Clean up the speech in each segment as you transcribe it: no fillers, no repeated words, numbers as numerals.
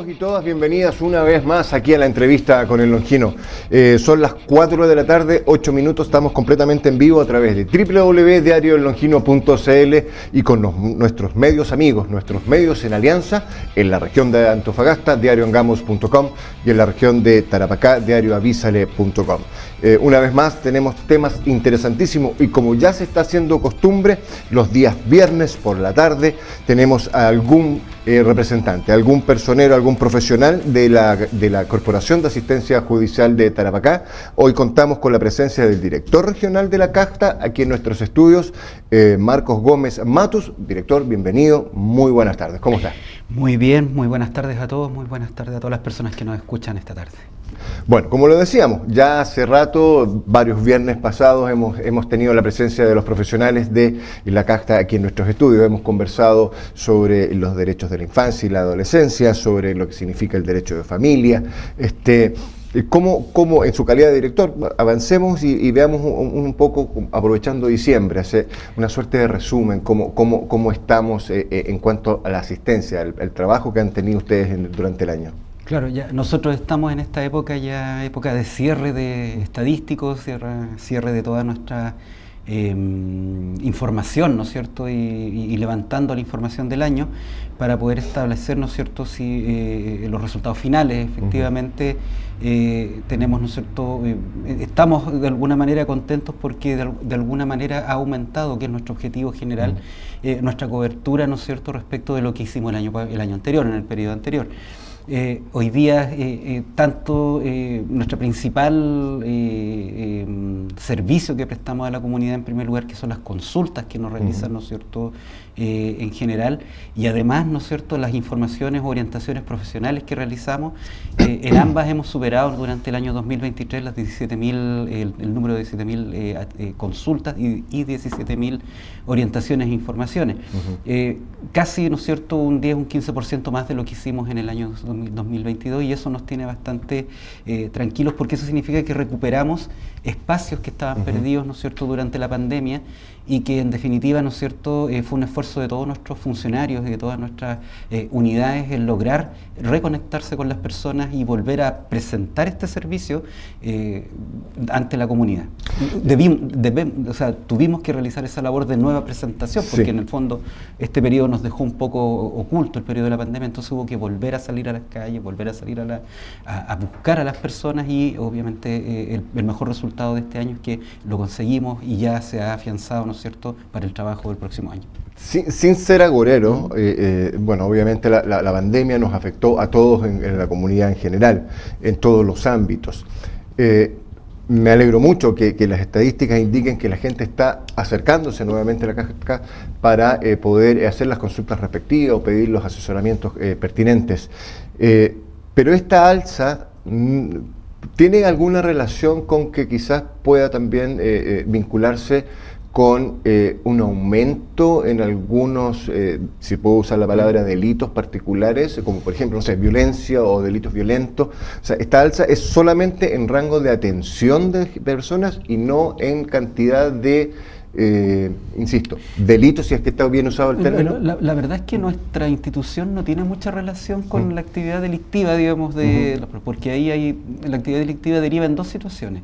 todos y todas bienvenidas una vez más aquí a la entrevista con el Longino. Son las 4 de la tarde, 8 minutos, estamos completamente en vivo a través de www.diarioellongino.cl y con nuestros medios amigos, nuestros medios en alianza en la región de Antofagasta, diarioangamos.com, y en la región de Tarapacá, diarioavisale.com. Una vez más tenemos temas interesantísimos y como ya se está haciendo costumbre, los días viernes por la tarde tenemos a algún representante, algún personero, algún profesional de la Corporación de Asistencia Judicial de Tarapacá. Hoy contamos con la presencia del director regional de la CAJTA aquí en nuestros estudios, Marcos Gómez Matus. Director, bienvenido, muy buenas tardes, ¿cómo está? Muy bien, muy buenas tardes a todos, muy buenas tardes a todas las personas que nos escuchan esta tarde. Bueno, como lo decíamos, ya hace rato, varios viernes pasados, hemos tenido la presencia de los profesionales de la CAJTA aquí en nuestros estudios. Hemos conversado sobre los derechos de la infancia y la adolescencia, sobre lo que significa el derecho de familia. ¿Cómo en su calidad de director, avancemos y veamos un poco, aprovechando diciembre, hacer una suerte de resumen, cómo estamos en cuanto a la asistencia, el trabajo que han tenido ustedes durante el año? Claro, ya nosotros estamos en esta época, época de cierre de estadísticos, cierre de toda nuestra información, ¿no es cierto? Y levantando la información del año para poder establecer, ¿no es cierto?, si los resultados finales efectivamente tenemos, ¿no es cierto?, estamos de alguna manera contentos porque de alguna manera ha aumentado, que es nuestro objetivo general, nuestra cobertura, ¿no es cierto?, respecto de lo que hicimos el año anterior, en el periodo anterior. Hoy día, tanto nuestro principal servicio que prestamos a la comunidad, en primer lugar, que son las consultas que nos realizan, ¿no es cierto?, en general, y además, ¿no es cierto?, las informaciones o orientaciones profesionales que realizamos, en ambas hemos superado durante el año 2023 las 17.000, el número de 17.000 consultas y 17.000 orientaciones e informaciones. Casi, ¿no es cierto?, un 10, un 15% más de lo que hicimos en el año 2022, y eso nos tiene bastante tranquilos, porque eso significa que recuperamos espacios que estaban perdidos, ¿no es cierto?, durante la pandemia, y que en definitiva, ¿no es cierto?, fue un esfuerzo de todos nuestros funcionarios y de todas nuestras unidades en lograr reconectarse con las personas y volver a presentar este servicio ante la comunidad. Tuvimos que realizar esa labor de nueva presentación, porque en el fondo este periodo nos dejó un poco oculto, el periodo de la pandemia, entonces hubo que volver a salir a las calles, volver a salir a buscar a las personas, y obviamente el mejor resultado de este año es que lo conseguimos y ya se ha afianzado, ¿no es cierto?, para el trabajo del próximo año. Sin ser agorero, bueno, obviamente la pandemia nos afectó a todos en la comunidad en general, en todos los ámbitos. Me alegro mucho que las estadísticas indiquen que la gente está acercándose nuevamente a la CAJTA para poder hacer las consultas respectivas o pedir los asesoramientos pertinentes. Pero esta alza tiene alguna relación con que quizás pueda también vincularse con un aumento en algunos, si puedo usar la palabra, delitos particulares, como por ejemplo, no sé, violencia o delitos violentos. O sea, esta alza es solamente en rango de atención de personas y no en cantidad de, insisto, delitos, si es que está bien usado el término. La verdad es que nuestra institución no tiene mucha relación con la actividad delictiva, digamos, porque ahí la actividad delictiva deriva en dos situaciones.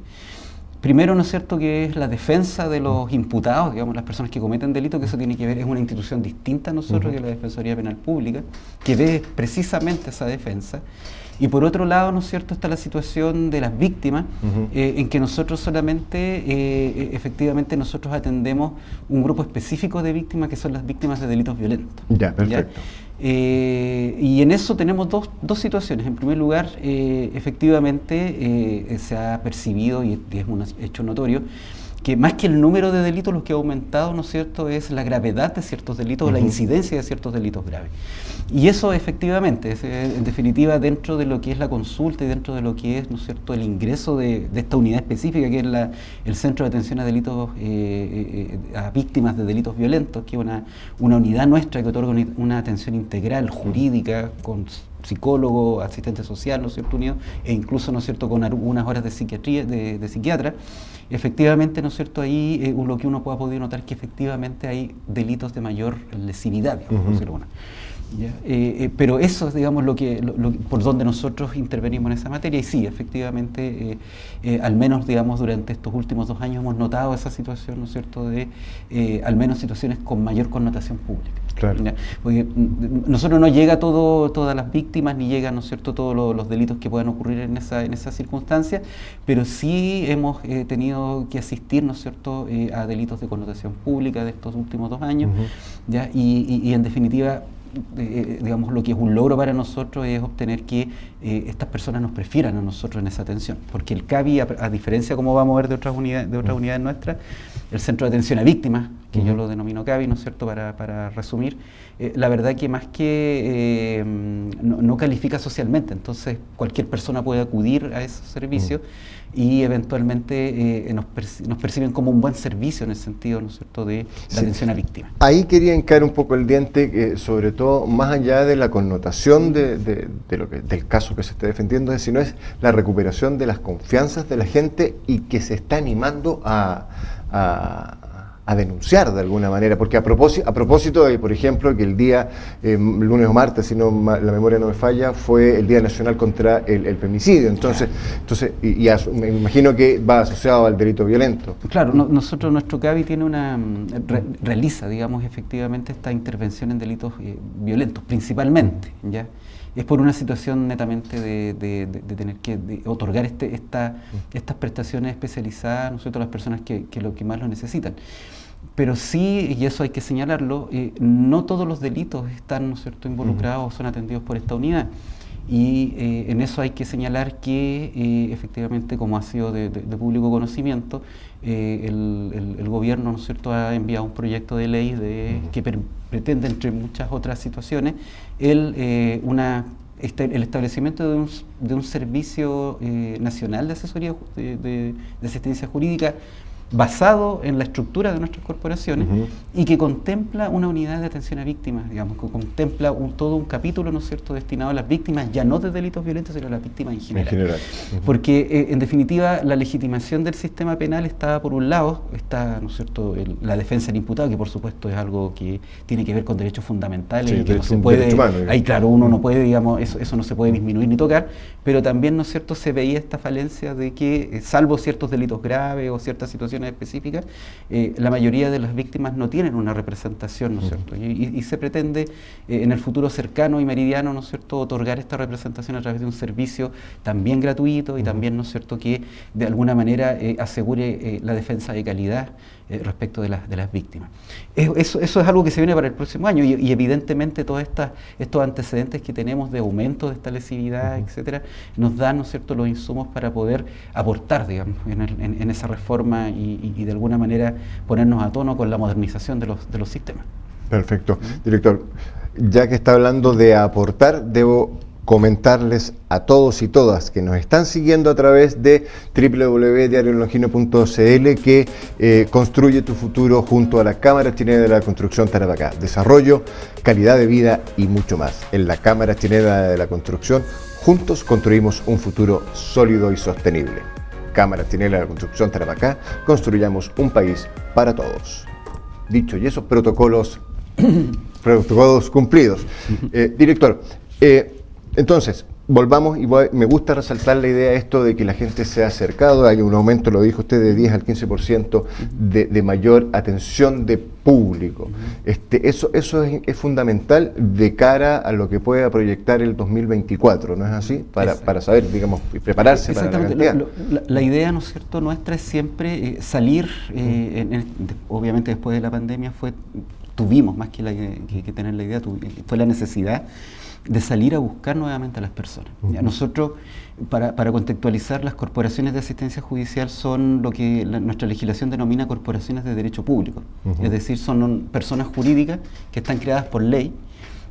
Primero, ¿no es cierto?, que es la defensa de los imputados, digamos, las personas que cometen delitos, que eso tiene que ver, es una institución distinta a nosotros, que la Defensoría Penal Pública, que ve precisamente esa defensa. Y por otro lado, ¿no es cierto?, está la situación de las víctimas, en que nosotros solamente, efectivamente, nosotros atendemos un grupo específico de víctimas, que son las víctimas de delitos violentos. Ya, perfecto. Y en eso tenemos dos situaciones. En primer lugar, efectivamente, se ha percibido, y es un hecho notorio, que más que el número de delitos, lo que ha aumentado, ¿no es cierto?, es la gravedad de ciertos delitos, la incidencia de ciertos delitos graves. Y eso efectivamente, en definitiva, dentro de lo que es la consulta y dentro de lo que es, ¿no es cierto?, el ingreso de esta unidad específica, que es el Centro de Atención a Delitos, a Víctimas de Delitos Violentos, que es una unidad nuestra que otorga una atención integral, jurídica, con psicólogo, asistente social, ¿no es cierto?, unido, e incluso, ¿no es cierto?, con algunas horas de psiquiatría, de psiquiatra. Efectivamente, ¿no es cierto?, ahí lo que uno ha podido notar es que efectivamente hay delitos de mayor lesividad, digamos, por decirlo bueno. ¿Ya? Pero eso es, digamos, por donde nosotros intervenimos en esa materia, y sí, efectivamente, al menos, digamos, durante estos últimos 2 años hemos notado esa situación, ¿no es cierto?, de al menos situaciones con mayor connotación pública. Claro. ¿Ya? Porque nosotros no llega todas las víctimas, ni llegan, ¿no es cierto?, todos los delitos que puedan ocurrir en esa circunstancia, pero sí hemos tenido que asistir, ¿no es cierto?, a delitos de connotación pública de estos últimos 2 años, ¿ya? Y en definitiva, digamos, lo que es un logro para nosotros es obtener que estas personas nos prefieran a nosotros en esa atención, porque el CABI, a diferencia como vamos a ver de otras unidades nuestras, el Centro de Atención a Víctimas, que yo lo denomino CABI, ¿no es cierto?, para resumir, la verdad que más que no califica socialmente, entonces cualquier persona puede acudir a esos servicios y eventualmente nos perciben como un buen servicio en el sentido, ¿no es cierto?, de la atención a víctimas. Ahí quería hincar un poco el diente, sobre todo más allá de la connotación del caso que se esté defendiendo, sino es la recuperación de las confianzas de la gente y que se está animando a denunciar de alguna manera, porque a propósito de, por ejemplo, que el día lunes o martes, si no la memoria no me falla, fue el Día Nacional contra el Femicidio, entonces me imagino que va asociado al delito violento. Claro, nosotros, nuestro CABI tiene realiza, digamos, efectivamente esta intervención en delitos violentos, principalmente, ¿ya? Es por una situación netamente de tener que otorgar estas prestaciones especializadas, ¿no es cierto?, a las personas que más lo necesitan. Pero sí, y eso hay que señalarlo, no todos los delitos están, ¿no es cierto?, involucrados o son atendidos por esta unidad. Y en eso hay que señalar que efectivamente, como ha sido de público conocimiento, el gobierno, ¿no es cierto?, ha enviado un proyecto de ley que pretende, entre muchas otras situaciones, el establecimiento de un servicio nacional de asesoría de asistencia jurídica basado en la estructura de nuestras corporaciones y que contempla una unidad de atención a víctimas, digamos, que contempla todo un capítulo, ¿no es cierto?, destinado a las víctimas, ya no de delitos violentos, sino a las víctimas en general. Porque, en definitiva, la legitimación del sistema penal está, por un lado, ¿no es cierto?, la defensa del imputado, que por supuesto es algo que tiene que ver con derechos fundamentales, y que no se puede, ahí claro, uno no puede, digamos, eso no se puede disminuir ni tocar, pero también, ¿no es cierto?, se veía esta falencia de que, salvo ciertos delitos graves o ciertas situaciones específicas, la mayoría de las víctimas no tienen una representación, ¿no es cierto? Y se pretende en el futuro cercano y meridiano, ¿no es cierto?, otorgar esta representación a través de un servicio también gratuito y también, ¿no es cierto?, que de alguna manera asegure la defensa de calidad respecto de las víctimas. Eso es algo que se viene para el próximo año y evidentemente todos estos antecedentes que tenemos de aumento de esta lesividad, etcétera, nos dan, ¿no es cierto?, los insumos para poder aportar, digamos, en esa reforma y de alguna manera ponernos a tono con la modernización de los sistemas. Perfecto. Director, ya que está hablando de aportar, debo comentarles a todos y todas que nos están siguiendo a través de www.diariolongino.cl que construye tu futuro junto a la Cámara Chilena de la Construcción Tarapacá. Desarrollo, calidad de vida y mucho más. En la Cámara Chilena de la Construcción, juntos construimos un futuro sólido y sostenible. Cámara Chilena de la Construcción Tarapacá, construyamos un país para todos. Dicho y eso, protocolos cumplidos. Director, entonces, volvamos y me gusta resaltar la idea de esto de que la gente se ha acercado, hay un aumento, lo dijo usted, de 10 al 15% de mayor atención de público. Eso es fundamental de cara a lo que pueda proyectar el 2024, ¿no es así? Para saber, digamos, y prepararse para la cantidad. La idea, ¿no es cierto?, nuestra es siempre salir, obviamente después de la pandemia tuvimos más que tener la idea, fue la necesidad de salir a buscar nuevamente a las personas. ¿Ya? Nosotros, para contextualizar, las corporaciones de asistencia judicial son lo que nuestra legislación denomina corporaciones de derecho público, es decir, son personas jurídicas que están creadas por ley,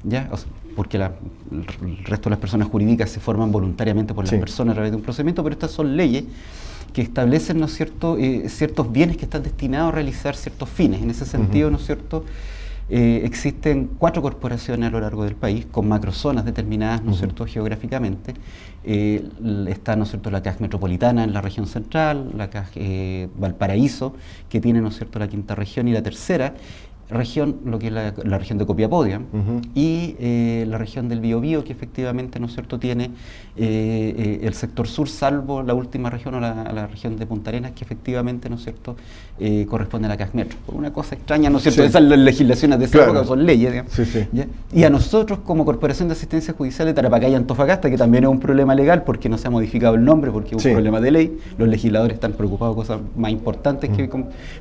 ¿ya? O sea, porque el resto de las personas jurídicas se forman voluntariamente por las personas a través de un procedimiento, pero estas son leyes que establecen, ¿no es cierto?, ciertos bienes que están destinados a realizar ciertos fines. En ese sentido, ¿no es cierto?, existen 4 corporaciones a lo largo del país con macrozonas determinadas, ¿no es cierto?, geográficamente. Está, ¿no es cierto?, la CAJ Metropolitana en la región central, la CAJ Valparaíso, que tiene, ¿no es cierto?, la quinta región, y la tercera, región, lo que es la región de Copiapó, y la región del Biobío, que efectivamente, ¿no es cierto?, tiene el sector sur, salvo la última región o la región de Punta Arenas, que efectivamente, ¿no es cierto?, corresponde a la CAS Metro. Por una cosa extraña, ¿no es cierto?, esas legislaciones de esa época son leyes, digamos. ¿Ya? Y a nosotros, como Corporación de Asistencia Judicial de Tarapacá y Antofagasta, que también es un problema legal porque no se ha modificado el nombre, porque es un problema de ley, los legisladores están preocupados de cosas más importantes,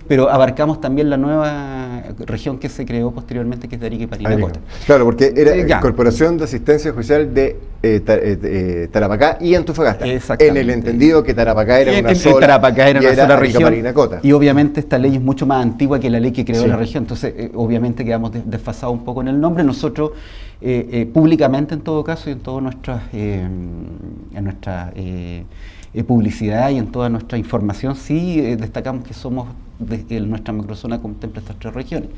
pero abarcamos también la nueva región que se creó posteriormente, que es de Arica y Parinacota. Claro, porque era Corporación de Asistencia Judicial de Tarapacá y Antofagasta, en el entendido que Tarapacá era una sola, Tarapacá era una sola región, Parinacota. Y obviamente esta ley es mucho más antigua que la ley que creó la región, entonces obviamente quedamos desfasados un poco en el nombre. Nosotros públicamente, en todo caso, y en todas nuestras publicidad y en toda nuestra información, sí destacamos que somos nuestra macrozona contempla estas 3 regiones.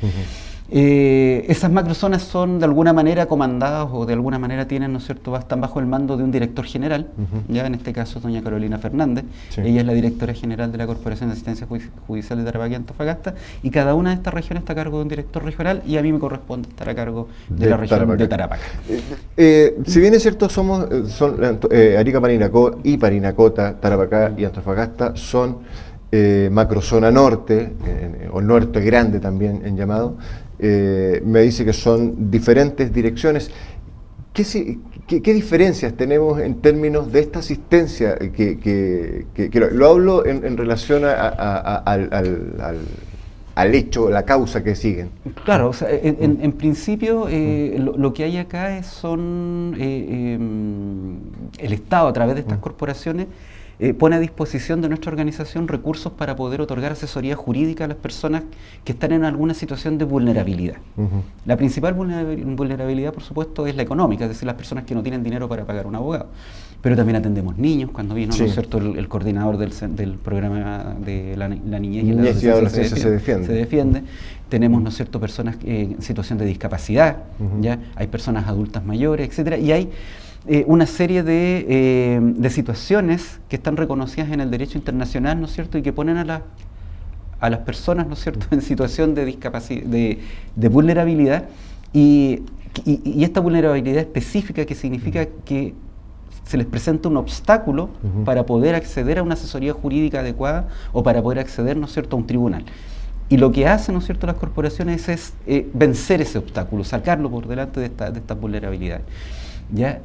Esas macrozonas son de alguna manera comandadas o de alguna manera tienen, ¿no es cierto?, están bajo el mando de un director general, ya en este caso es doña Carolina Fernández, ella es la directora general de la Corporación de Asistencia Judicial de Tarapacá y Antofagasta, y cada una de estas regiones está a cargo de un director regional, y a mí me corresponde estar a cargo de la región de Tarapacá. Si bien es cierto, son Arica, Parinacota, Tarapacá y Antofagasta son macrozona norte, o norte grande también en llamado, me dice que son diferentes direcciones. ¿Qué diferencias tenemos en términos de esta asistencia? Lo hablo en relación al hecho, la causa que siguen. Claro, o sea, en principio lo que hay acá son el Estado, a través de estas corporaciones, pone a disposición de nuestra organización recursos para poder otorgar asesoría jurídica a las personas que están en alguna situación de vulnerabilidad. La principal vulnerabilidad, por supuesto, es la económica, es decir, las personas que no tienen dinero para pagar un abogado. Pero también atendemos niños, cuando vino, ¿no es cierto?, el coordinador del programa de la niñez y la adolescencia se defiende. Tenemos, ¿no es cierto?, personas en situación de discapacidad, ¿ya? Hay personas adultas mayores, etcétera, y hay una serie de situaciones que están reconocidas en el derecho internacional, ¿no es cierto?, y que ponen a las personas, ¿no es cierto?, en situación de discapacidad, de vulnerabilidad, y esta vulnerabilidad específica, que significa que se les presenta un obstáculo para poder acceder a una asesoría jurídica adecuada o para poder acceder, ¿no es cierto?, a un tribunal. Y lo que hacen, ¿no es cierto?, las corporaciones es vencer ese obstáculo, sacarlo por delante de estas vulnerabilidades. ¿Ya?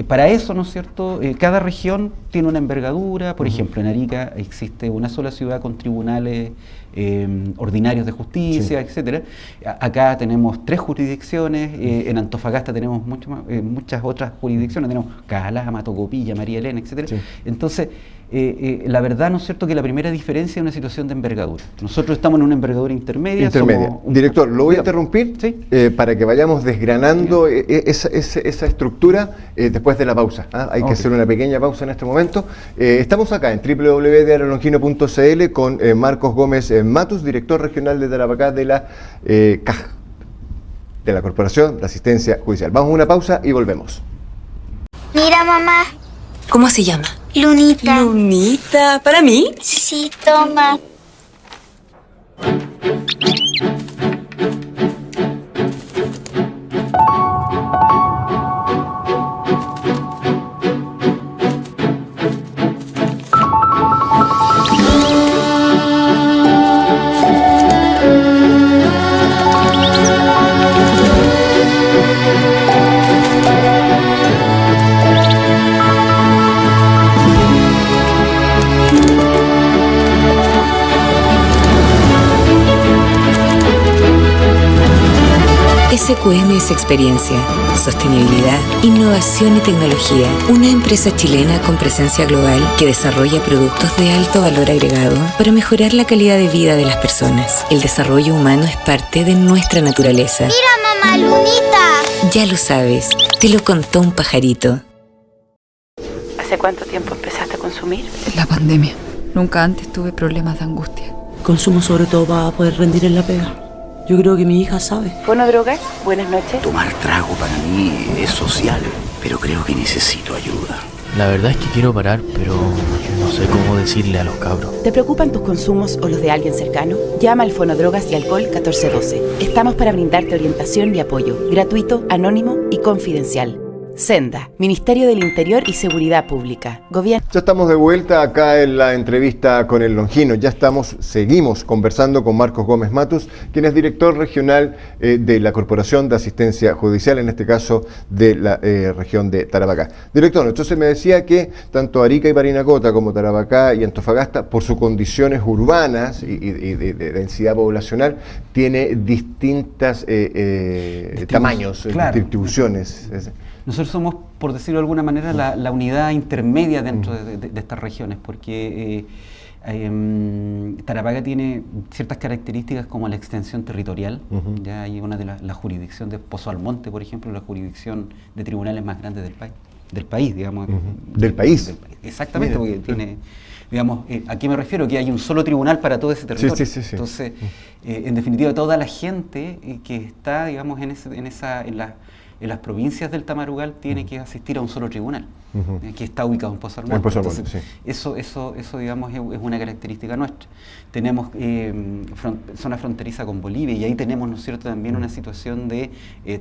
Para eso, ¿no es cierto?, cada región tiene una envergadura. Por ejemplo, en Arica existe una sola ciudad con tribunales ordinarios de justicia, etcétera. Acá tenemos 3 jurisdicciones, en Antofagasta tenemos muchas otras jurisdicciones, tenemos Calama, Tocopilla, María Elena, etcétera. Entonces, la verdad, ¿no es cierto?, que la primera diferencia es una situación de envergadura. Nosotros estamos en una envergadura intermedia. Director, lo voy a interrumpir para que vayamos desgranando esa estructura después de la pausa. Hay que hacer una pequeña pausa en este momento. Estamos acá en www.diariolongino.cl con Marcos Gómez Matus, director regional de Tarapacá de la CAJ, de la Corporación de Asistencia Judicial. Vamos a una pausa y volvemos. Mira, mamá. ¿Cómo se llama? Lunita. ¿Lunita? ¿Para mí? Sí, toma. SQM es experiencia, sostenibilidad, innovación y tecnología. Una empresa chilena con presencia global que desarrolla productos de alto valor agregado para mejorar la calidad de vida de las personas. El desarrollo humano es parte de nuestra naturaleza. ¡Mira, mamá, Lunita! Ya lo sabes, te lo contó un pajarito. ¿Hace cuánto tiempo empezaste a consumir? La pandemia. Nunca antes tuve problemas de angustia. Consumo sobre todo para poder rendir en la pega. Yo creo que mi hija sabe. ¿Fue una droga? Buenas noches. Tomar trago para mí es social, pero creo que necesito ayuda. La verdad es que quiero parar, pero no sé cómo decirle a los cabros. ¿Te preocupan tus consumos o los de alguien cercano? Llama al Fonodrogas y Alcohol 1412. Estamos para brindarte orientación y apoyo, gratuito, anónimo y confidencial. Senda, Ministerio del Interior y Seguridad Pública, Gobierno. Ya estamos de vuelta acá en la entrevista con el Longino. Seguimos conversando con Marcos Gómez Matus, quien es director regional de la Corporación de Asistencia Judicial, en este caso de la región de Tarapacá. Director, entonces me decía que tanto Arica y Parinacota como Tarapacá y Antofagasta, por sus condiciones urbanas y de densidad poblacional, tiene distintas tamaños, claro, distribuciones. Nosotros somos, por decirlo de alguna manera, la unidad intermedia dentro de estas regiones, porque Tarapacá tiene ciertas características como la extensión territorial. Ya hay una de la jurisdicción de Pozo Almonte, por ejemplo, la jurisdicción de tribunales más grandes del país, digamos. ¿Del país? Exactamente, porque tiene... Digamos, ¿a qué me refiero? Que hay un solo tribunal para todo ese territorio. Sí. Entonces, en definitiva, toda la gente que está, digamos, en las provincias del Tamarugal tiene que asistir a un solo tribunal, que está ubicado en Pozo Almonte. Entonces, eso, digamos, es una característica nuestra. Tenemos zona fronteriza con Bolivia y ahí tenemos, ¿no es cierto?, también una situación de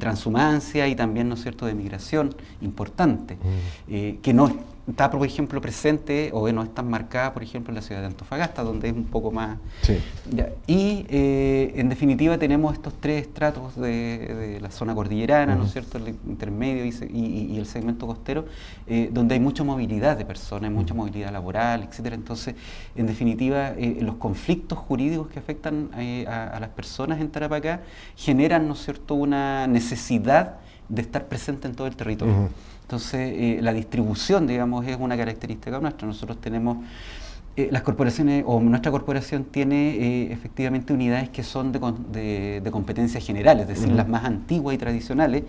transhumancia y también, ¿no es cierto?, de migración importante, que no está, por ejemplo, presente o no es tan marcada, por ejemplo, en la ciudad de Antofagasta, donde es un poco más... Sí. Y, en definitiva, tenemos estos tres estratos de la zona cordillerana, ¿no es cierto?, el intermedio y el segmento costero, donde hay mucha movilidad de personas, mucha movilidad laboral, etcétera. Entonces, en definitiva, los conflictos jurídicos que afectan a las personas en Tarapacá generan, ¿no es cierto?, una necesidad de estar presente en todo el territorio. Entonces, la distribución, digamos, es una característica nuestra. Nosotros tenemos, las corporaciones, o nuestra corporación tiene efectivamente unidades que son de competencias generales, es decir, las más antiguas y tradicionales,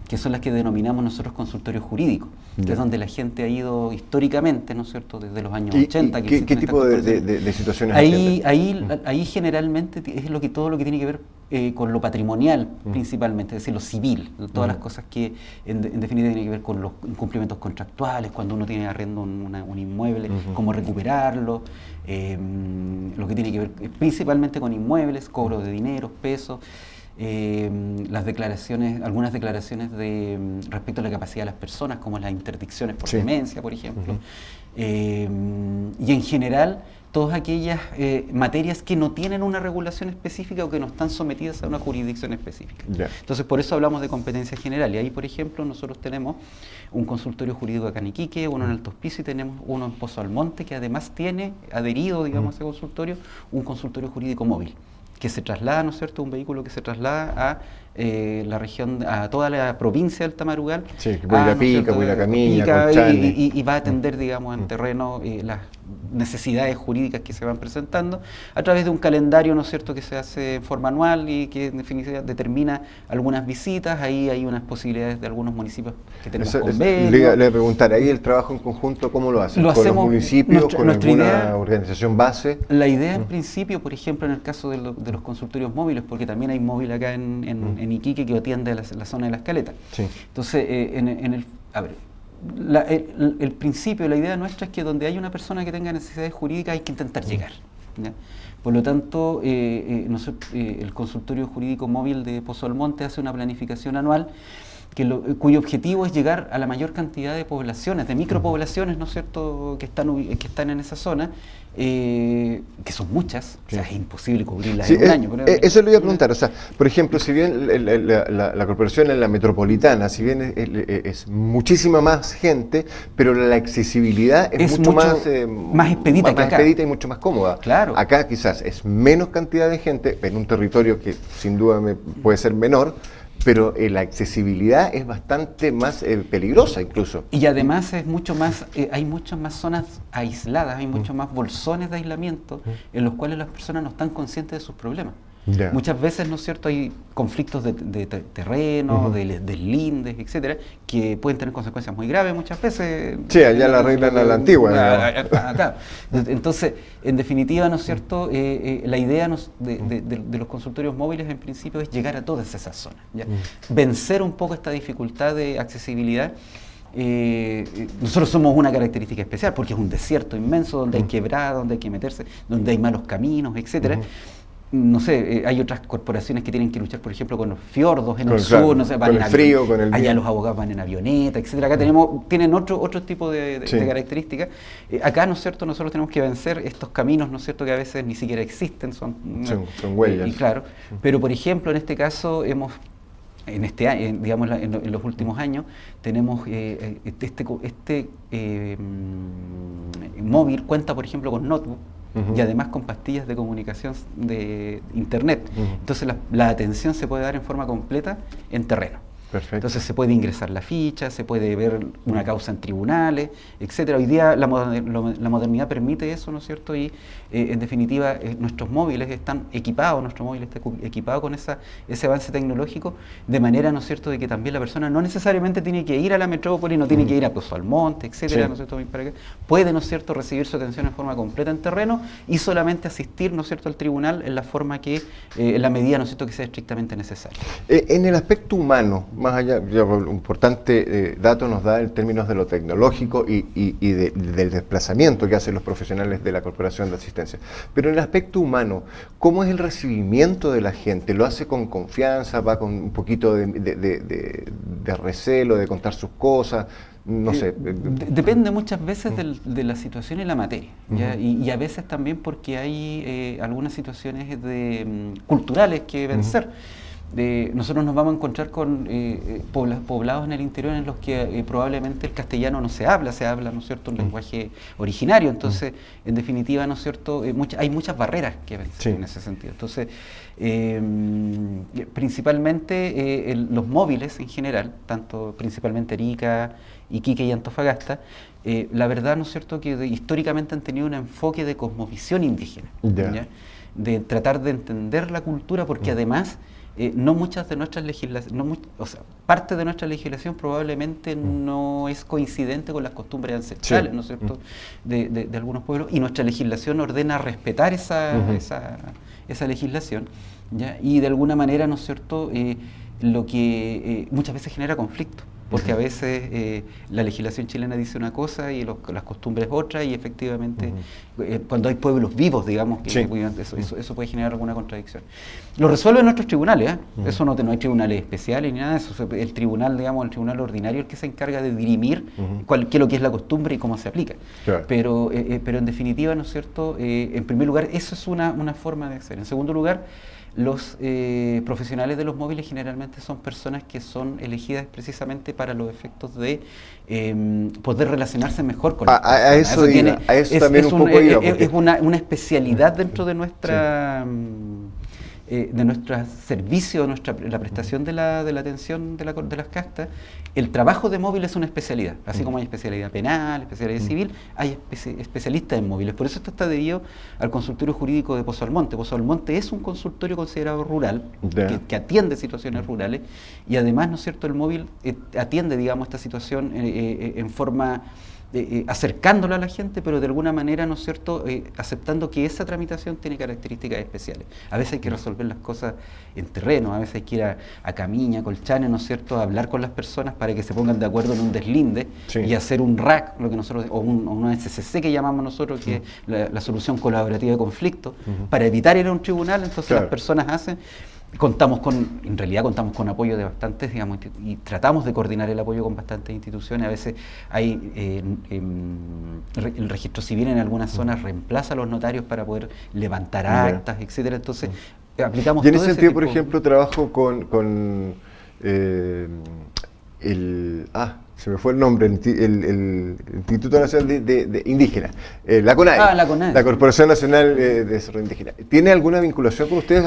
que son las que denominamos nosotros consultorios jurídicos, que es donde la gente ha ido históricamente, ¿no es cierto?, desde los años 80. ¿Qué tipo de situaciones ahí generalmente es todo lo que tiene que ver con lo patrimonial, principalmente, es decir, lo civil, todas las cosas que en definitiva tienen que ver con los incumplimientos contractuales, cuando uno tiene arrendo un inmueble, cómo recuperarlo, lo que tiene que ver principalmente con inmuebles, cobro de dinero, pesos, algunas declaraciones respecto a la capacidad de las personas, como las interdicciones por demencia, por ejemplo, y en general todas aquellas materias que no tienen una regulación específica o que no están sometidas a una jurisdicción específica. Entonces, por eso hablamos de competencia general. Y ahí, por ejemplo, nosotros tenemos un consultorio jurídico acá en Iquique, uno en Alto Hospicio, y tenemos uno en Pozo Almonte, que además tiene adherido, digamos, a ese consultorio, un consultorio jurídico móvil, que se traslada, ¿no es cierto?, un vehículo que se traslada a la región, a toda la provincia del Tamarugal. Sí, que Huaylapica, Huaylacamiña, Colchane. Y va a atender, digamos, en terreno las necesidades jurídicas que se van presentando a través de un calendario, ¿no es cierto?, que se hace en forma anual y que en definitiva determina algunas visitas. Ahí hay unas posibilidades de algunos municipios que tenemos convenios. Le voy a preguntar, ahí el trabajo en conjunto, ¿cómo lo hacen? ¿Con los municipios, con alguna organización base? La idea en principio, por ejemplo, en el caso de los consultorios móviles, porque también hay móvil acá en Iquique que atiende a la zona de las Caletas. Entonces, el principio, la idea nuestra es que donde hay una persona que tenga necesidades jurídicas hay que intentar llegar, ¿ya? Por lo tanto, el consultorio jurídico móvil de Pozo Almonte hace una planificación anual cuyo objetivo es llegar a la mayor cantidad de poblaciones, de micropoblaciones, ¿no es cierto?, que están en esa zona, que son muchas, o sea, es imposible cubrirlas en un año. Eso le iba a preguntar, o sea, por ejemplo, si bien la corporación en la metropolitana, si bien es muchísima más gente, pero la accesibilidad es mucho más expedita que acá. Expedita y mucho más cómoda. Claro. Acá quizás es menos cantidad de gente, en un territorio que sin duda puede ser menor, pero la accesibilidad es bastante más peligrosa incluso. Y además es mucho más, hay muchas más zonas aisladas, hay muchos más bolsones de aislamiento en los cuales las personas no están conscientes de sus problemas. Muchas veces, ¿no es cierto?, hay conflictos de terreno, de deslindes, etcétera, que pueden tener consecuencias muy graves muchas veces. Sí, allá la arreglan a la antigua. Acá. Entonces, en definitiva, ¿no es cierto?, la idea de los consultorios móviles en principio es llegar a todas esas zonas, ¿ya? Vencer un poco esta dificultad de accesibilidad nosotros somos una característica especial porque es un desierto inmenso donde hay quebradas, donde hay que meterse, donde hay malos caminos, etcétera. No sé, hay otras corporaciones que tienen que luchar, por ejemplo, con los fiordos en el sur, no sé, van con el frío, con el allá los abogados van en avioneta, etcétera. Acá tienen otro tipo de características. Acá, ¿no es cierto?, nosotros tenemos que vencer estos caminos, ¿no es cierto?, que a veces ni siquiera existen, son huellas. Y claro, pero por ejemplo, en este caso hemos en este año, digamos en los últimos años, tenemos móvil cuenta, por ejemplo, con notebook y además con pastillas de comunicación de internet. Entonces la atención se puede dar en forma completa en terreno. Perfecto. Entonces se puede ingresar la ficha, se puede ver una causa en tribunales, etcétera. Hoy día la modernidad permite eso, ¿no es cierto? Y en definitiva nuestros móviles están equipados, nuestro móvil está equipado con ese avance tecnológico, de manera, ¿no es cierto?, de que también la persona no necesariamente tiene que ir a la metrópoli, no tiene que ir a Pozo Almonte, etcétera, ¿no es cierto?, para que puede, ¿no es cierto?, recibir su atención en forma completa en terreno y solamente asistir, ¿no es cierto?, al tribunal en la forma que, en la medida, ¿no es cierto?, que sea estrictamente necesaria. En el aspecto humano, más allá, un importante dato nos da en términos de lo tecnológico y del desplazamiento que hacen los profesionales de la Corporación de Asistencia. Pero en el aspecto humano, ¿cómo es el recibimiento de la gente? ¿Lo hace con confianza? ¿Va con un poquito de recelo, de contar sus cosas? No sé. Depende muchas veces de la situación y la materia, ¿ya? Y a veces también porque hay algunas situaciones culturales que vencer. Nosotros nos vamos a encontrar con poblados en el interior en los que probablemente el castellano no se habla, ¿no es cierto?, un lenguaje originario. Entonces, en definitiva, ¿no es cierto?, hay muchas barreras que vencer en ese sentido. Entonces, principalmente los móviles en general, principalmente Arica, Iquique y Antofagasta, la verdad, ¿no es cierto?, que históricamente han tenido un enfoque de cosmovisión indígena, ¿ya? De tratar de entender la cultura, porque además no muchas de nuestras legislaciones, parte de nuestra legislación probablemente no es coincidente con las costumbres ancestrales, ¿no es cierto?, de algunos pueblos, y nuestra legislación ordena respetar esa legislación, ¿ya? Y de alguna manera, ¿no es cierto?, lo que muchas veces genera conflicto. Porque a veces la legislación chilena dice una cosa y las costumbres otra, y efectivamente cuando hay pueblos vivos, digamos, eso puede generar alguna contradicción. Lo resuelven nuestros tribunales, eso no hay tribunales especiales ni nada de eso. El tribunal, digamos, el tribunal ordinario es el que se encarga de dirimir qué es lo que es la costumbre y cómo se aplica. Claro. Pero en definitiva, ¿no es cierto?, en primer lugar, eso es una forma de hacer. En segundo lugar, los profesionales de los móviles generalmente son personas que son elegidas precisamente para los efectos de poder relacionarse mejor con a eso también un poco iba, es una especialidad dentro de nuestra de nuestro servicio, la prestación de la atención de las castas. El trabajo de móvil es una especialidad, así como hay especialidad penal, especialidad civil, hay especialistas en móviles. Por eso esto está debido al consultorio jurídico de Pozo Almonte. Pozo Almonte es un consultorio considerado rural, que atiende situaciones rurales, y además, ¿no es cierto?, el móvil atiende, digamos, esta situación en forma acercándola a la gente, pero de alguna manera, ¿no es cierto?, aceptando que esa tramitación tiene características especiales. A veces hay que resolver las cosas en terreno, a veces hay que ir a Camiña, Colchane, ¿no es cierto?, a hablar con las personas para que se pongan de acuerdo en un deslinde y hacer un RAC, lo que nosotros, o una SCC que llamamos nosotros, que es la solución colaborativa de conflictos, para evitar ir a un tribunal. Entonces las personas hacen. En realidad contamos con apoyo de bastantes, digamos, y tratamos de coordinar el apoyo con bastantes instituciones. A veces hay el registro civil en algunas zonas reemplaza a los notarios para poder levantar actas, etcétera. Entonces aplicamos. Y en ese sentido, por ejemplo, trabajo con se me fue el nombre, el Instituto Nacional de Indígena, la CONADI, la CONADI, la Corporación Nacional de Desarrollo Indígena. ¿Tiene alguna vinculación con ustedes?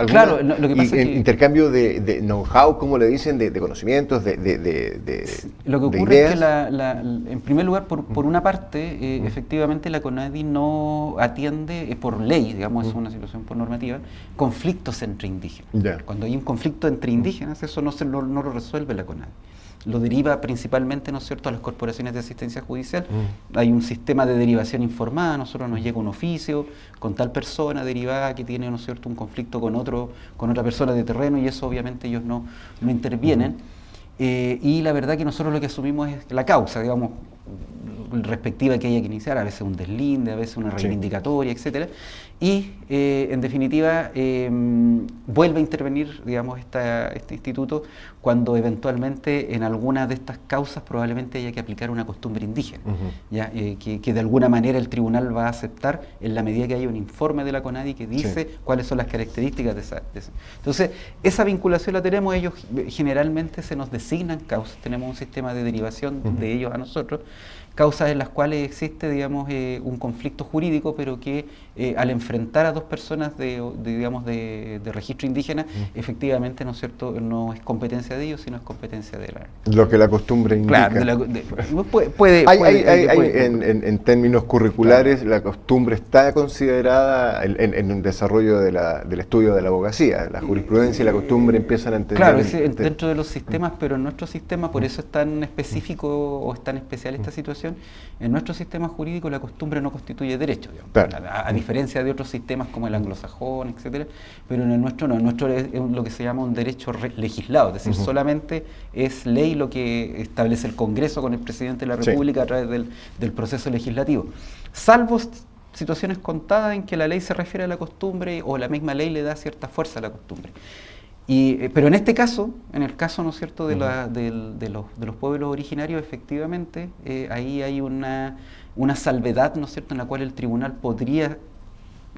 Claro, lo que pasa es que intercambio de know-how, como le dicen, de conocimientos, lo que ocurre es que, en primer lugar, por una parte, efectivamente la CONADI no atiende por ley, digamos, es una situación por normativa, conflictos entre indígenas. Cuando hay un conflicto entre indígenas, eso no lo resuelve la CONADI. Lo deriva principalmente, ¿no es cierto?, a las corporaciones de asistencia judicial. Hay un sistema de derivación informada. A nosotros nos llega un oficio con tal persona derivada que tiene, ¿no es cierto?, un conflicto con otra persona de terreno, y eso obviamente ellos no intervienen. y la verdad que nosotros lo que asumimos es la causa, digamos, respectiva que haya que iniciar, a veces un deslinde, a veces una reivindicatoria, etcétera, y en definitiva vuelve a intervenir, digamos, este instituto cuando eventualmente en alguna de estas causas probablemente haya que aplicar una costumbre indígena, ¿ya? Que de alguna manera el tribunal va a aceptar en la medida que haya un informe de la CONADI que dice cuáles son las características de esa. Entonces, esa vinculación la tenemos, ellos generalmente se nos designan causas, tenemos un sistema de derivación de ellos a nosotros, causas en las cuales existe, digamos, un conflicto jurídico, pero que al enfrentar a dos personas de registro indígena, efectivamente, ¿no es cierto?, no es competencia de ellos, sino es competencia de la... Lo que la costumbre indica. Claro, en términos curriculares, la costumbre está considerada en un desarrollo del estudio de la abogacía. La jurisprudencia y la costumbre empiezan a entender... Claro, dentro de los sistemas, pero en nuestro sistema, por eso es tan específico o es tan especial esta situación. En nuestro sistema jurídico la costumbre no constituye derecho, digamos, claro. a diferencia de otros sistemas como el anglosajón, etcétera, pero en el nuestro no, el nuestro es lo que se llama un derecho legislado, es decir, solamente es ley lo que establece el Congreso con el presidente de la República a través del proceso legislativo, salvo situaciones contadas en que la ley se refiere a la costumbre o la misma ley le da cierta fuerza a la costumbre. Pero en este caso, en el caso, ¿no es cierto?, de los pueblos originarios, efectivamente, ahí hay una salvedad, ¿no es cierto?, en la cual el tribunal podría,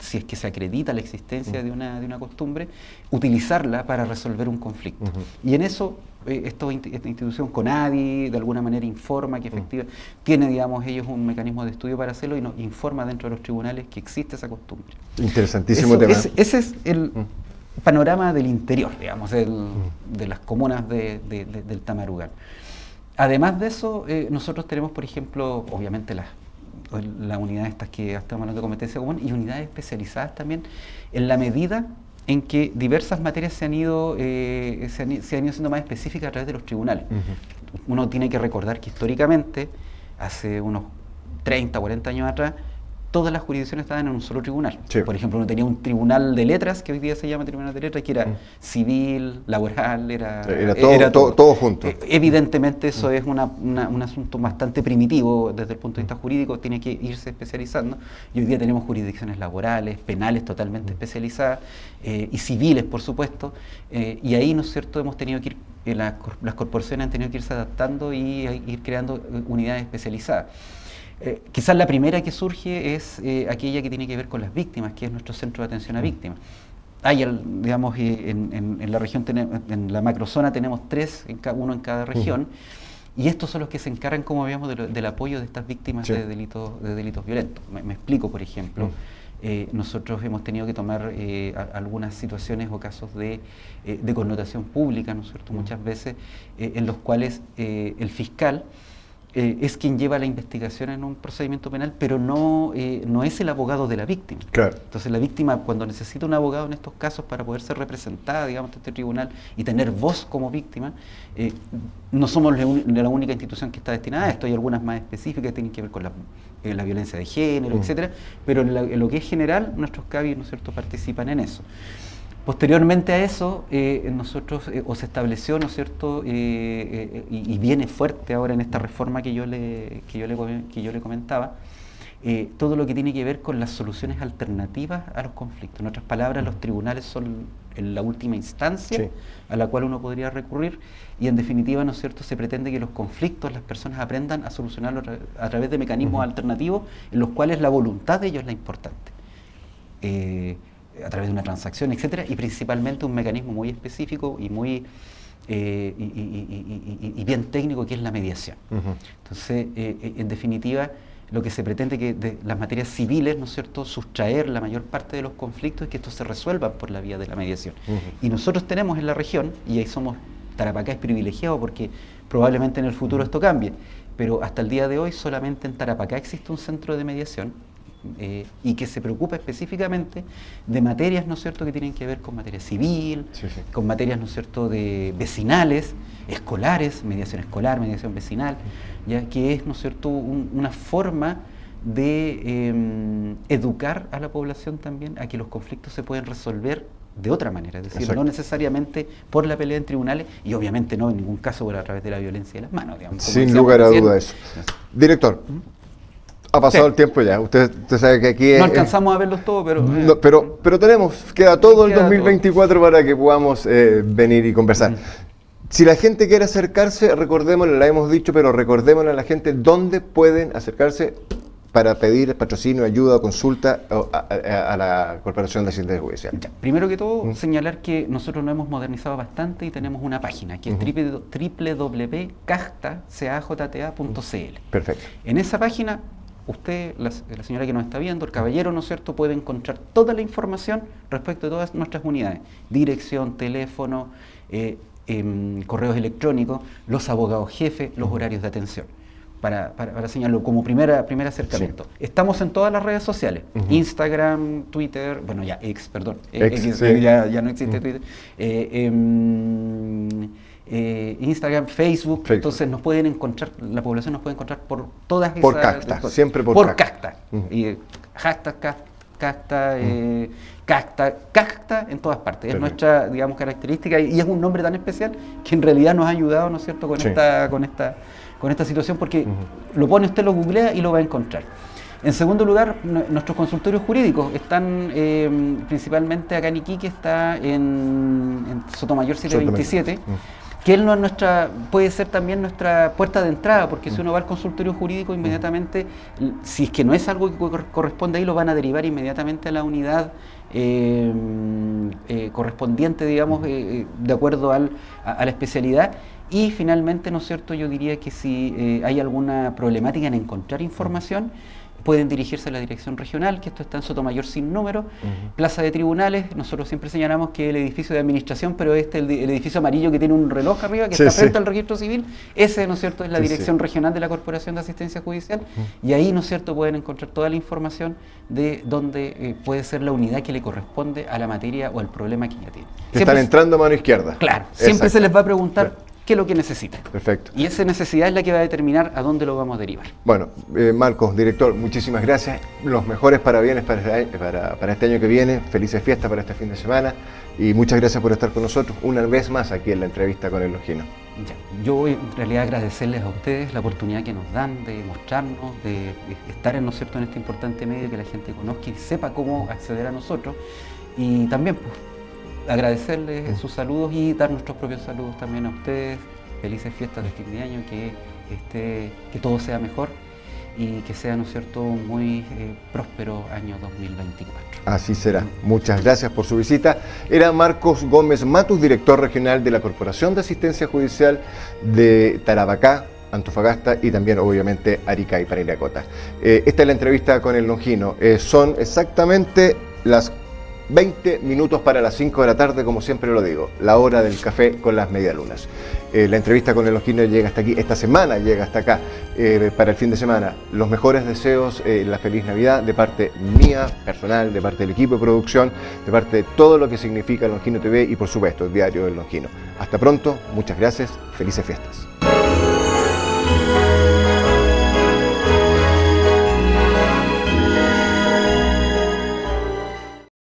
si es que se acredita la existencia de una costumbre, utilizarla para resolver un conflicto. Y en eso, esta institución CONADI, de alguna manera informa que efectivamente tiene, digamos, ellos un mecanismo de estudio para hacerlo y nos informa dentro de los tribunales que existe esa costumbre. Interesantísimo tema. Ese es el... panorama del interior, digamos, de las comunas del Tamarugal. Además de eso, nosotros tenemos, por ejemplo, obviamente las unidades estas que estamos hablando de competencia común y unidades especializadas también, en la medida en que diversas materias se han ido siendo más específicas a través de los tribunales. Uno tiene que recordar que históricamente, hace unos 30, 40 años atrás, todas las jurisdicciones estaban en un solo tribunal. Por ejemplo, uno tenía un tribunal de letras, que hoy día se llama tribunal de letras, que era civil, laboral, era todo junto. Evidentemente eso es un asunto bastante primitivo desde el punto de vista jurídico, tiene que irse especializando, y hoy día tenemos jurisdicciones laborales, penales totalmente especializadas, y civiles, por supuesto, y ahí, ¿no es cierto?, hemos tenido que ir, las corporaciones han tenido que irse adaptando y ir creando unidades especializadas. Quizás la primera que surge es aquella que tiene que ver con las víctimas, que es nuestro centro de atención a víctimas. Digamos, en la región, en la macrozona tenemos 3, uno en cada región, y estos son los que se encargan, como veíamos, del apoyo de estas víctimas de delitos violentos. Me explico, por ejemplo, nosotros hemos tenido que tomar algunas situaciones o casos de connotación pública, ¿no es cierto?, muchas veces, en los cuales el fiscal es quien lleva la investigación en un procedimiento penal, pero no es el abogado de la víctima. Claro. Entonces la víctima, cuando necesita un abogado en estos casos para poder ser representada, digamos, ante este tribunal y tener voz como víctima, no somos la única institución que está destinada a esto. Hay algunas más específicas que tienen que ver con la violencia de género, etcétera, pero en lo que es general, nuestros CABI, ¿no es cierto?, participan en eso. Posteriormente a eso, nosotros, se estableció, ¿no es cierto?, y viene fuerte ahora en esta reforma que yo le comentaba, todo lo que tiene que ver con las soluciones alternativas a los conflictos. En otras palabras, los tribunales son la última instancia a la cual uno podría recurrir, y en definitiva, ¿no es cierto?, se pretende que los conflictos, las personas aprendan a solucionarlos a través de mecanismos alternativos en los cuales la voluntad de ellos es la importante. A través de una transacción, etcétera, y principalmente un mecanismo muy específico y muy y bien técnico, que es la mediación. Entonces, en definitiva, lo que se pretende que de las materias civiles, ¿no es cierto?, sustraer la mayor parte de los conflictos y que estos se resuelvan por la vía de la mediación. Y nosotros tenemos en la región, y ahí Tarapacá es privilegiado porque probablemente en el futuro esto cambie, pero hasta el día de hoy solamente en Tarapacá existe un centro de mediación y que se preocupa específicamente de materias, ¿no es cierto?, que tienen que ver con materia civil, con materias, ¿no es cierto?, de vecinales, escolares, mediación escolar, mediación vecinal, ya que es, ¿no es cierto?, una forma de educar a la población también a que los conflictos se pueden resolver de otra manera, es decir, Exacto. no necesariamente por la pelea en tribunales y obviamente no en ningún caso por a través de la violencia de las manos, digamos, como Sin decíamos lugar a recién. duda eso. Director, ha pasado Sí. el tiempo ya. Usted sabe que aquí No alcanzamos a verlos todos, pero... no, pero queda todo el Queda 2024 para que podamos venir y conversar. Si la gente quiere acercarse, recordémosle, la hemos dicho, pero recordémosle a la gente dónde pueden acercarse para pedir patrocinio, ayuda, consulta a la Corporación de Asistencia Judicial. Ya, primero que todo, señalar que nosotros nos hemos modernizado bastante y tenemos una página que es www.cajta.cl. Perfecto. En esa página, usted, la señora que nos está viendo, el caballero, ¿no es cierto?, puede encontrar toda la información respecto de todas nuestras unidades. Dirección, teléfono, correos electrónicos, los abogados jefes, los horarios de atención. Para señalarlo como primer acercamiento. Sí. Estamos en todas las redes sociales, Instagram, Twitter, bueno ya X, sí. ya no existe Twitter, Instagram, Facebook, entonces nos pueden encontrar, la población nos puede encontrar por todas esas... Por Cajta, siempre por Cajta. Y hashtag Cajta, Cajta en todas partes. Es nuestra, digamos, característica y es un nombre tan especial que en realidad nos ha ayudado, ¿no es cierto?, con esta situación, porque lo pone usted, lo googlea y lo va a encontrar. En segundo lugar, nuestros consultorios jurídicos están principalmente acá en Iquique, está en Sotomayor 727, que él no es puede ser también nuestra puerta de entrada, porque si uno va al consultorio jurídico inmediatamente, si es que no es algo que corresponde ahí, lo van a derivar inmediatamente a la unidad correspondiente, digamos, de acuerdo a la especialidad. Y finalmente, ¿no es cierto?, yo diría que si hay alguna problemática en encontrar información, pueden dirigirse a la dirección regional, que esto está en Sotomayor sin número, Plaza de Tribunales. Nosotros siempre señalamos que el edificio de administración, pero el edificio amarillo que tiene un reloj arriba, que está frente al registro civil, ese, ¿no es cierto?, es la dirección regional de la Corporación de Asistencia Judicial, y ahí, ¿no es cierto?, pueden encontrar toda la información de dónde puede ser la unidad que le corresponde a la materia o al problema que ya tiene. Están entrando a mano izquierda. Claro, siempre se les va a preguntar qué es lo que necesita. Perfecto. Y esa necesidad es la que va a determinar a dónde lo vamos a derivar. Bueno, Marcos, director, muchísimas gracias. Los mejores parabienes para este año que viene. Felices fiestas para este fin de semana. Y muchas gracias por estar con nosotros una vez más aquí en la entrevista con el Longino. Ya, yo voy en realidad a agradecerles a ustedes la oportunidad que nos dan de mostrarnos, de estar, ¿no es cierto?, en este importante medio, que la gente conozca y sepa cómo acceder a nosotros. Y también, pues, agradecerles sus saludos y dar nuestros propios saludos también a ustedes. Felices fiestas de fin de año, que todo sea mejor y que sea, ¿no es cierto?, un muy próspero año 2024. Así será. Muchas gracias por su visita. Era Marcos Gómez Matus, director regional de la Corporación de Asistencia Judicial de Tarapacá, Antofagasta y también, obviamente, Arica y Parinacota. Esta es la entrevista con el Longino. Son exactamente las 20 minutos para las 5 de la tarde, como siempre lo digo, la hora del café con las medialunas. La entrevista con el Longino llega hasta aquí, esta semana llega hasta acá, para el fin de semana. Los mejores deseos, la feliz Navidad, de parte mía, personal, de parte del equipo de producción, de parte de todo lo que significa Longino TV y, por supuesto, el diario del Longino. Hasta pronto, muchas gracias, felices fiestas.